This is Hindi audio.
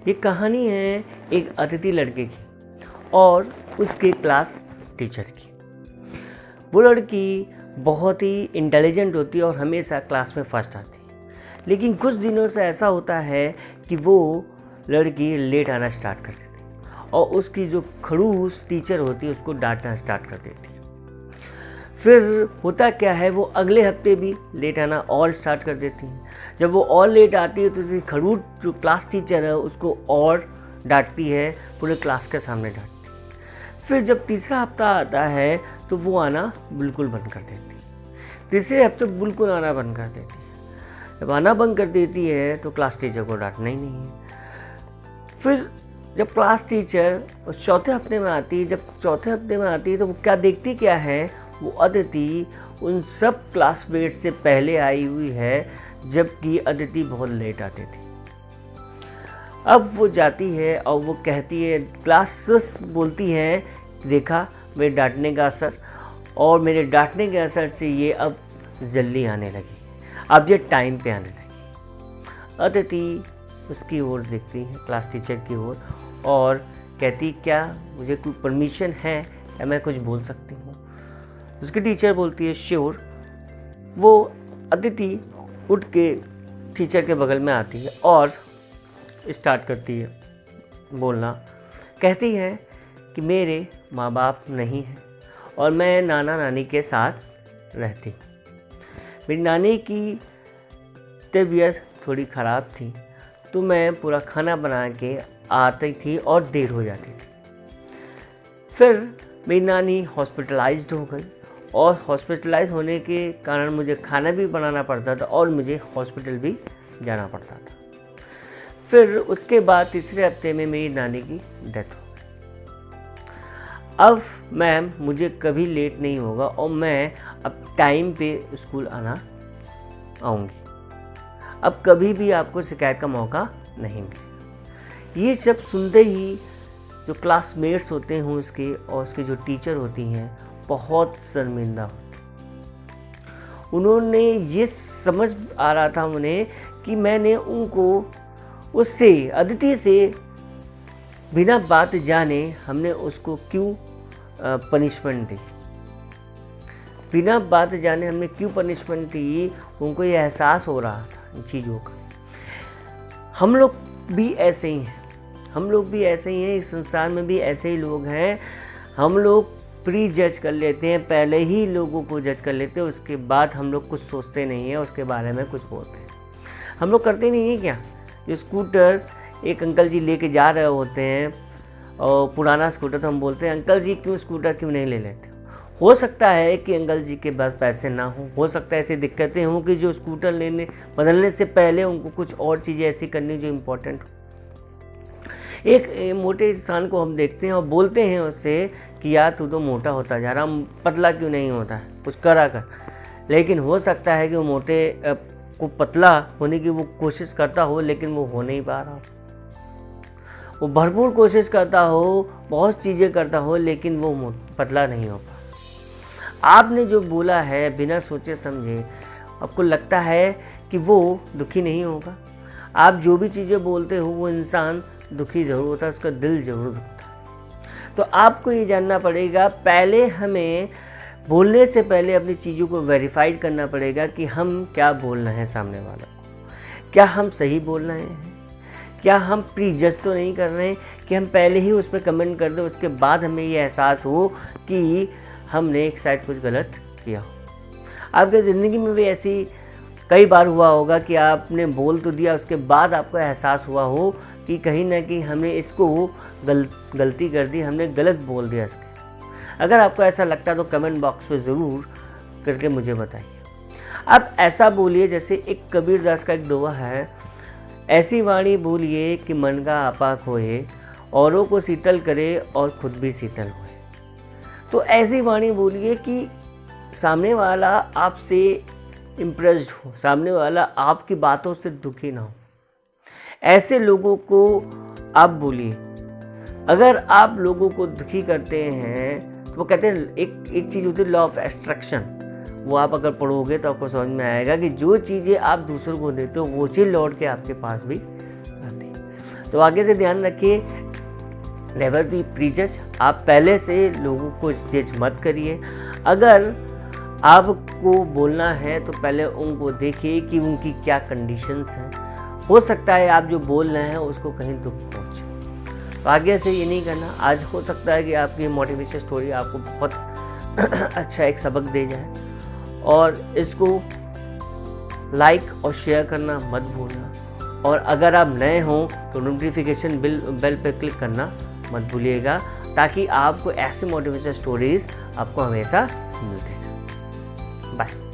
ये कहानी है एक अतिथि लड़के की और उसके क्लास टीचर की। वो लड़की बहुत ही इंटेलिजेंट होती है और हमेशा क्लास में फर्स्ट आती है, लेकिन कुछ दिनों से ऐसा होता है कि वो लड़की लेट आना स्टार्ट कर देती है और उसकी जो खड़ूस टीचर होती है उसको डांटना स्टार्ट कर देती है। फिर होता क्या है, वो अगले हफ्ते भी लेट आना और स्टार्ट कर देती है। जब वो और लेट आती है तो उसकी खड़ूस जो क्लास टीचर है उसको और डांटती है, पूरे क्लास के सामने डांटती है। फिर जब तीसरा हफ्ता आता है तो वो आना बिल्कुल बंद कर देती है। तीसरे हफ्ते बिल्कुल आना बंद कर देती है। जब आना बंद कर देती है तो क्लास टीचर को डांटना ही नहीं है। फिर जब क्लास टीचर उस चौथे हफ्ते में आती है, तो वो क्या देखती क्या है, वो अदिति उन सब क्लासमेट से पहले आई हुई है, जबकि अदिति बहुत लेट आती थी। अब वो जाती है और वो कहती है, क्लास बोलती है, देखा मेरे डांटने का असर, और मेरे डांटने के असर से ये अब जल्दी आने लगी, अब ये टाइम पे आने लगी। अदिति उसकी ओर देखती है, क्लास टीचर की ओर, और कहती, क्या मुझे कोई परमिशन है, क्या मैं कुछ बोल सकती हूँ? उसकी टीचर बोलती है, श्योर। वो अदिति उठ के टीचर के बगल में आती है और स्टार्ट करती है बोलना। कहती है कि मेरे माँ बाप नहीं हैं और मैं नाना नानी के साथ रहती हूँ। मेरी नानी की तबीयत थोड़ी ख़राब थी तो मैं पूरा खाना बना के आती थी और देर हो जाती थी। फिर मेरी नानी हॉस्पिटलाइज्ड हो गई और हॉस्पिटलाइज होने के कारण मुझे खाना भी बनाना पड़ता था और मुझे हॉस्पिटल भी जाना पड़ता था। फिर उसके बाद तीसरे हफ्ते में मेरी नानी की डेथ हो गई। अब मैम मुझे कभी लेट नहीं होगा और मैं अब टाइम पे स्कूल आऊँगी। अब कभी भी आपको शिकायत का मौका नहीं मिलेगा। ये सब सुनते ही जो क्लासमेट्स होते हैं उसके और उसके जो टीचर होती हैं बहुत शर्मिंदा होती। उन्होंने ये समझ आ रहा था उन्हें कि मैंने उनको उससे अदिति से बिना बात जाने हमने उसको क्यों पनिशमेंट दी, बिना बात जाने हमने क्यों पनिशमेंट दी। उनको ये एहसास हो रहा था इन चीज़ों का। हम लोग भी ऐसे ही हैं, इस संसार में भी ऐसे ही लोग हैं। हम लोग प्री जज कर लेते हैं, पहले ही लोगों को जज कर लेते हैं, उसके बाद हम लोग कुछ सोचते नहीं हैं, उसके बारे में कुछ बोलते हैं। हम लोग करते नहीं हैं क्या? जो स्कूटर एक अंकल जी लेके जा रहे होते हैं और पुराना स्कूटर, तो हम बोलते हैं, अंकल जी स्कूटर क्यों नहीं ले लेते? हो सकता है कि अंकल जी के पास पैसे ना हो सकता है ऐसी दिक्कतें हों कि जो स्कूटर बदलने से पहले उनको कुछ और चीज़ें ऐसी करनी जो इम्पोर्टेंट हो। एक मोटे इंसान को हम देखते हैं और बोलते हैं उससे कि यार तू तो मोटा होता जा रहा, पतला क्यों नहीं होता है, कुछ करा कर। लेकिन हो सकता है कि वो मोटे को पतला होने की वो कोशिश करता हो, लेकिन वो हो नहीं पा रहा। वो भरपूर कोशिश करता हो, बहुत चीज़ें करता हो, लेकिन वो पतला नहीं हो पा। आपने जो बोला है बिना सोचे समझे, आपको लगता है कि वो दुखी नहीं होगा। आप जो भी चीज़ें बोलते हो वो इंसान दुखी ज़रूर होता है, उसका दिल ज़रूर दुखता है। तो आपको ये जानना पड़ेगा, पहले हमें बोलने से पहले अपनी चीज़ों को वेरीफाइड करना पड़ेगा कि हम क्या बोल रहे हैं सामने वाला को। क्या हम सही बोल रहे हैं? क्या हम प्री जज तो नहीं कर रहे हैं कि हम पहले ही उस पर कमेंट कर दें, उसके बाद हमें ये एहसास हो कि हमने एक साइड कुछ गलत किया हो। आपकी ज़िंदगी में भी ऐसी कई बार हुआ होगा कि आपने बोल तो दिया, उसके बाद आपको एहसास हुआ हो कि कहीं ना कहीं हमने इसको गलती कर दी, हमने गलत बोल दिया इसके। अगर आपको ऐसा लगता है तो कमेंट बॉक्स में ज़रूर करके मुझे बताइए। आप ऐसा बोलिए जैसे एक कबीरदास का एक दोहा है, ऐसी वाणी बोलिए कि मन का आपा खोए, औरों को शीतल करे और खुद भी शीतल होए। तो ऐसी वाणी बोलिए कि सामने वाला आपसे इम्प्रेस्ड हो, सामने वाला आपकी बातों से दुखी ना हो। ऐसे लोगों को आप बोलिए। अगर आप लोगों को दुखी करते हैं तो वो कहते हैं, एक चीज़ होती है लॉ ऑफ एट्रैक्शन, वो आप अगर पढ़ोगे तो आपको समझ में आएगा कि जो चीज़ें आप दूसरों को देते हो वो चीज़ लौट के आपके पास भी आती है। तो आगे से ध्यान रखिए, नेवर बी प्रीजज। आप पहले से लोगों को जज मत करिए। अगर आपको बोलना है तो पहले उनको देखिए कि उनकी क्या कंडीशंस हैं। हो सकता है आप जो बोल रहे हैं उसको कहीं दुख पहुंचे, तो आगे से ये नहीं करना। आज हो सकता है कि आपकी मोटिवेशन स्टोरी आपको बहुत अच्छा एक सबक दे जाए, और इसको लाइक और शेयर करना मत भूलना। और अगर आप नए हों तो नोटिफिकेशन बेल पर क्लिक करना मत भूलिएगा, ताकि आपको ऐसे मोटिवेशन स्टोरीज आपको हमेशा मिलते रहें। बाय।